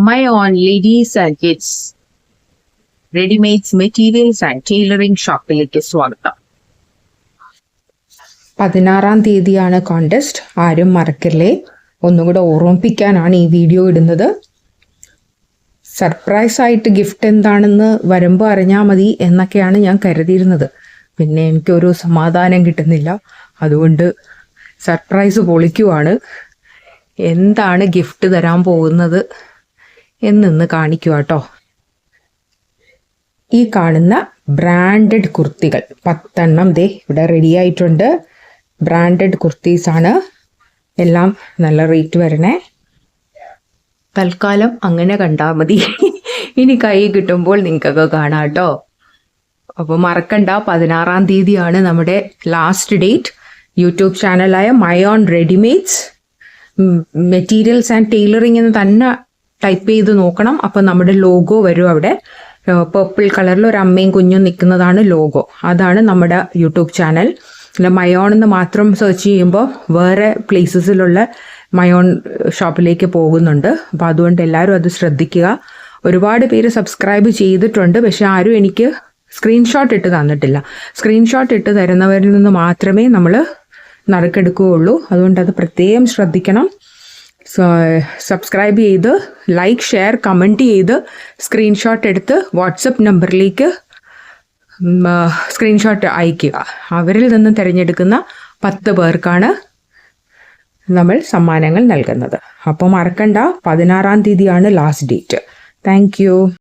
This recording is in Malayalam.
My on ladies and kids ready-made materials and tailoring ഷോപ്പിലേക്ക് സ്വാഗതം. 16-ാം തീയതിയാണ് കോൺടെസ്റ്റ്. ആരും മറക്കല്ലേ. ഒന്നുകൂടെ ഓർമ്മിപ്പിക്കാനാണ് ഈ വീഡിയോ ഇടുന്നത്. സർപ്രൈസ് ആയിട്ട് ഗിഫ്റ്റ് എന്താണെന്ന് വരുമ്പോൾ അറിഞ്ഞാൽ മതി എന്നൊക്കെയാണ് ഞാൻ കരുതിയിരുന്നത്. പിന്നെ എനിക്കൊരു സമാധാനം കിട്ടുന്നില്ല. അതുകൊണ്ട് സർപ്രൈസ് പൊളിക്കുവാണ്. എന്താണ് ഗിഫ്റ്റ് തരാൻ പോകുന്നത് എന്നിന്ന് കാണിക്കുക കേട്ടോ. ഈ കാണുന്ന ബ്രാൻഡഡ് കുർത്തികൾ 10 എണ്ണം ദേ ഇവിടെ റെഡി ആയിട്ടുണ്ട്. ബ്രാൻഡഡ് കുർത്തീസാണ്. എല്ലാം നല്ല റേറ്റ് വരണേ. തൽക്കാലം അങ്ങനെ കണ്ടാൽ മതി. ഇനി കൈ കിട്ടുമ്പോൾ നിങ്ങൾക്കൊക്കെ കാണാം കേട്ടോ. അപ്പോൾ മറക്കണ്ട, 16-ാം തീയതിയാണ് നമ്മുടെ ലാസ്റ്റ് ഡേറ്റ്. യൂട്യൂബ് ചാനലായ my own readymades materials and tailoring എന്ന് തന്നെ ടൈപ്പ് ചെയ്ത് നോക്കണം. അപ്പോൾ നമ്മുടെ ലോഗോ വരും അവിടെ. പർപ്പിൾ കളറിൽ ഒരു അമ്മയും കുഞ്ഞും നിൽക്കുന്നതാണ് ലോഗോ. അതാണ് നമ്മുടെ യൂട്യൂബ് ചാനൽ. അല്ല, മയോൺ എന്ന് മാത്രം സെർച്ച് ചെയ്യുമ്പോൾ വേറെ പ്ലേസസിലുള്ള മയോൺ ഷോപ്പിലേക്ക് പോകുന്നുണ്ട്. അപ്പോൾ അതുകൊണ്ട് എല്ലാവരും അത് ശ്രദ്ധിക്കുക. ഒരുപാട് പേര് സബ്സ്ക്രൈബ് ചെയ്തിട്ടുണ്ട്, പക്ഷെ ആരും എനിക്ക് സ്ക്രീൻഷോട്ട് ഇട്ട് തന്നിട്ടില്ല. സ്ക്രീൻഷോട്ട് ഇട്ട് തരുന്നവരിൽ നിന്ന് മാത്രമേ നമ്മൾ നറുക്കെടുക്കുകയുള്ളൂ. അതുകൊണ്ട് അത് പ്രത്യേകം ശ്രദ്ധിക്കണം. സബ്സ്ക്രൈബ് ചെയ്ത് ലൈക്ക്, ഷെയർ, കമൻറ്റ് ചെയ്ത് സ്ക്രീൻഷോട്ട് എടുത്ത് വാട്സപ്പ് നമ്പറിലേക്ക് സ്ക്രീൻഷോട്ട് അയയ്ക്കുക. അവരിൽ നിന്നും തിരഞ്ഞെടുക്കുന്ന 10 പേർക്കാണ് നമ്മൾ സമ്മാനങ്ങൾ നൽകുന്നത്. അപ്പോൾ മറക്കണ്ട, 16-ാം തീയതിയാണ് ലാസ്റ്റ് ഡേറ്റ്. Thank you.